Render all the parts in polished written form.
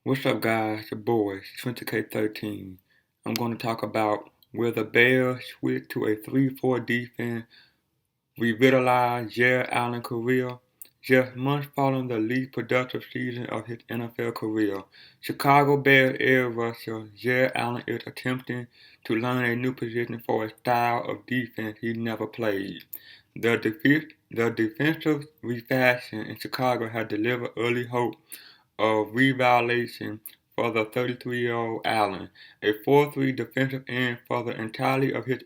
What's up, guys? Your boys, 20K13. I'm going to talk about where the Bears switch to a 3-4 defense, revitalize Jared Allen's career. Just months following the least productive season of his NFL career, Chicago Bears edge rusher Jared Allen is attempting to learn a new position for a style of defense he never played. The defensive refashion in Chicago had delivered early hope of revaluation for the 33-year-old Allen, a 4-3 defensive end for the entirety of his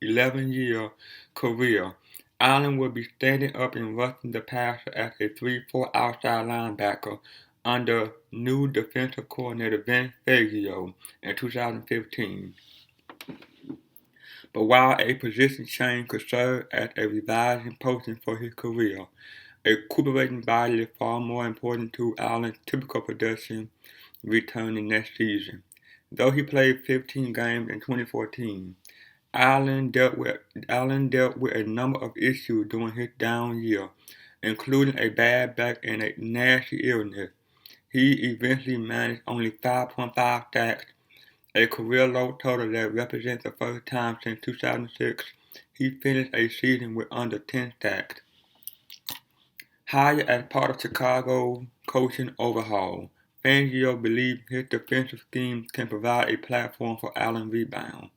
11-year career. Allen will be standing up and rushing the passer as a 3-4 outside linebacker under new defensive coordinator Vince Fangio in 2015. But while a position change could serve as a revising posting for his career, a recuperating body is far more important to Allen's typical production returning next season. Though he played 15 games in 2014, Allen dealt with a number of issues during his down year, including a bad back and a nasty illness. He eventually managed only 5.5 sacks, a career low total that represents the first time since 2006 he finished a season with under 10 sacks. Hired as part of Chicago's coaching overhaul, Fangio believes his defensive scheme can provide a platform for Allen's rebound.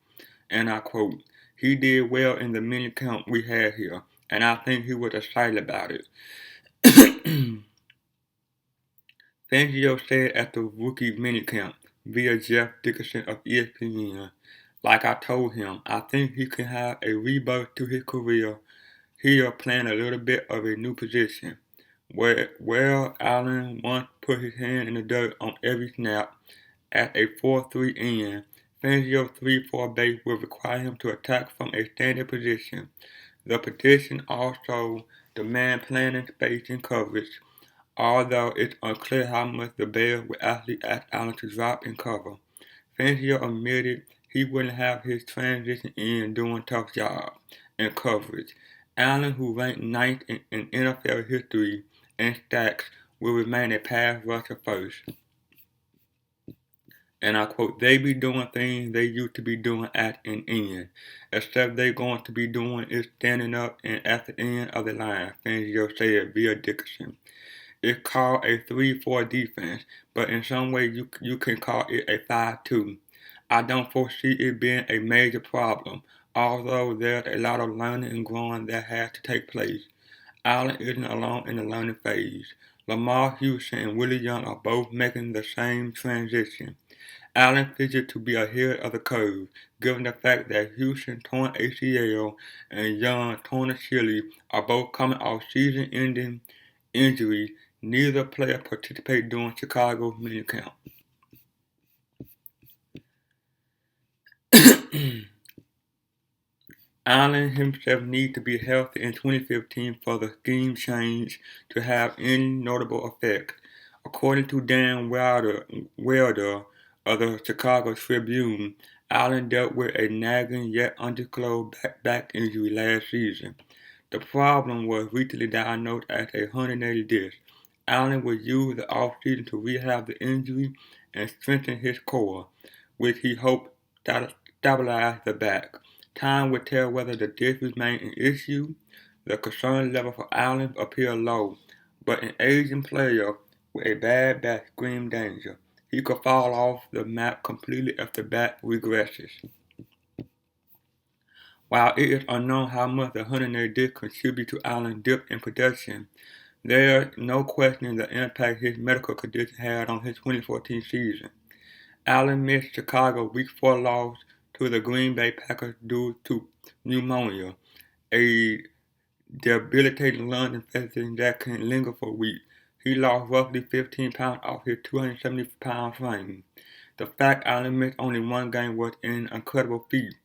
And I quote, "He did well in the minicamp we had here, and I think he was excited about it." Fangio said at the rookie minicamp via Jeff Dickerson of ESPN, "Like I told him, I think he can have a rebirth to his career here playing a little bit of a new position. Where Allen once put his hand in the dirt on every snap at a 4-3 end, Fangio's 3-4 base will require him to attack from a standing position. The position also demands planning, space, and coverage, although it's unclear how much the Bears will actually ask Allen to drop and cover." Fangio admitted he wouldn't have his transition end doing tough jobs and coverage. Allen, who ranked ninth in NFL history in sacks, will remain a pass rusher first. And I quote, "They be doing things they used to be doing at an end, except they going to be doing is standing up and at the end of the line," Fangio said via Dickerson. "It's called a 3-4 defense, but in some ways you can call it a 5-2. I don't foresee it being a major problem, although there's a lot of learning and growing that has to take place. Allen isn't alone in the learning phase. Lamar Houston and Willie Young are both making the same transition. Allen figured to be ahead of the curve, given the fact that Houston's torn ACL and Young's torn Achilles are both coming off season-ending injuries. Neither player participated during Chicago's minicamp." Allen himself needs to be healthy in 2015 for the scheme change to have any notable effect. According to Dan Welder of the Chicago Tribune, Allen dealt with a nagging yet undisclosed back injury last season. The problem was recently diagnosed as a herniated disc. Allen would use the offseason to rehab the injury and strengthen his core, which he hoped stabilize the back. Time would tell whether the disc remained an issue. The concern level for Allen appeared low, but an aging player with a bad back screamed danger. He could fall off the map completely if the back regresses. While it is unknown how much the herniated disc contributed to Allen's dip in production, there is no questioning the impact his medical condition had on his 2014 season. Allen missed Chicago's Week 4 loss to the Green Bay Packers due to pneumonia, a debilitating lung infection that can linger for weeks. He lost roughly 15 pounds off his 270-pound frame. The fact Allen missed only one game was an incredible feat,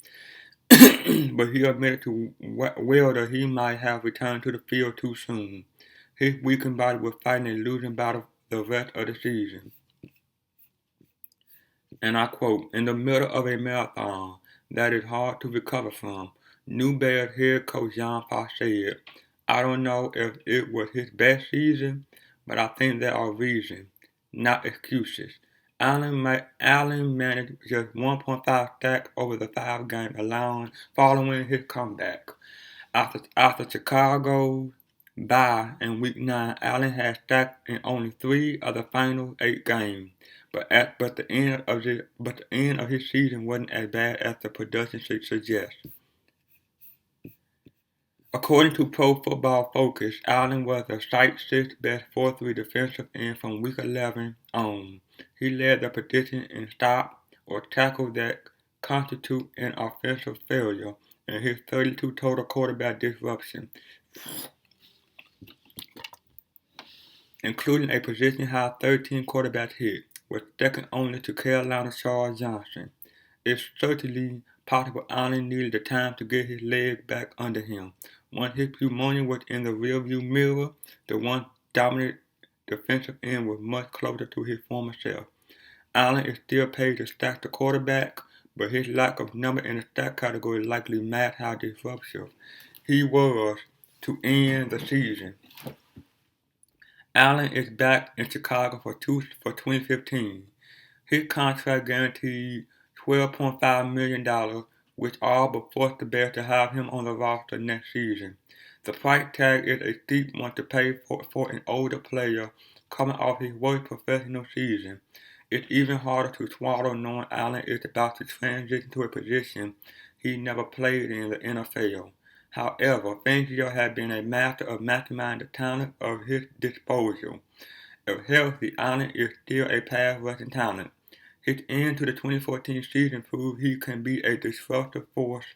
but he admitted to Welder he might have returned to the field too soon. His weakened body was fighting a losing battle the rest of the season. And I quote, "In the middle of a marathon that is hard to recover from," new Bears head coach John Fox said. "I don't know if it was his best season, but I think there are reasons, not excuses. Allen managed just 1.5 stacks over the 5 games alone following his comeback. After Chicago's bye in Week 9, Allen had stacked in only 3 of the final 8 games. But the end of his season wasn't as bad as the production should suggest. According to Pro Football Focus, Allen was the site's sixth best 4-3 defensive end from Week 11 on. He led the position in stops or tackles that constitute an offensive failure in his 32 total quarterback disruptions, including a position-high 13 quarterback hit, was second only to Carolina's Charles Johnson. It's certainly possible Allen needed the time to get his legs back under him. Once his pneumonia was in the rearview mirror, the once dominant defensive end was much closer to his former self. Allen is still paid to stack the quarterback, but his lack of number in the stack category likely masked how disruptive he was to end the season. Allen is back in Chicago for 2015. His contract guaranteed $12.5 million, which all but forced the Bears to have him on the roster next season. The price tag is a steep one to pay for an older player coming off his worst professional season. It's even harder to swallow knowing Allen is about to transition to a position he never played in the NFL. However, Fangio has been a master of maximizing the talent of his disposal. If healthy, Allen is still a pass-rushing talent. His end to the 2014 season proved he can be a disruptive force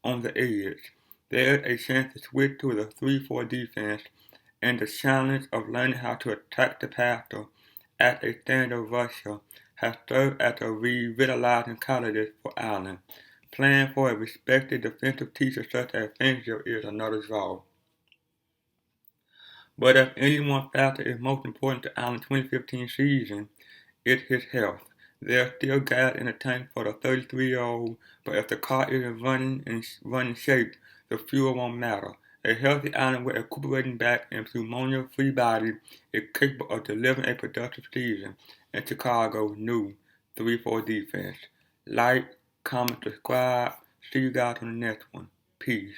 on the edge. There is a chance to switch to the 3-4 defense, and the challenge of learning how to attack the passer as a standard rusher has served as a revitalizing catalyst for Allen. Playing for a respected defensive teacher such as Fangio is another draw. But if any one factor is most important to Allen's 2015 season, it's his health. There's still gas in the tank for the 33-year-old, but if the car isn't running shape, the fuel won't matter. A healthy Allen with a recuperating back and pneumonia-free body is capable of delivering a productive season in Chicago's new 3-4 defense. Like, comment, subscribe. See you guys on the next one. Peace.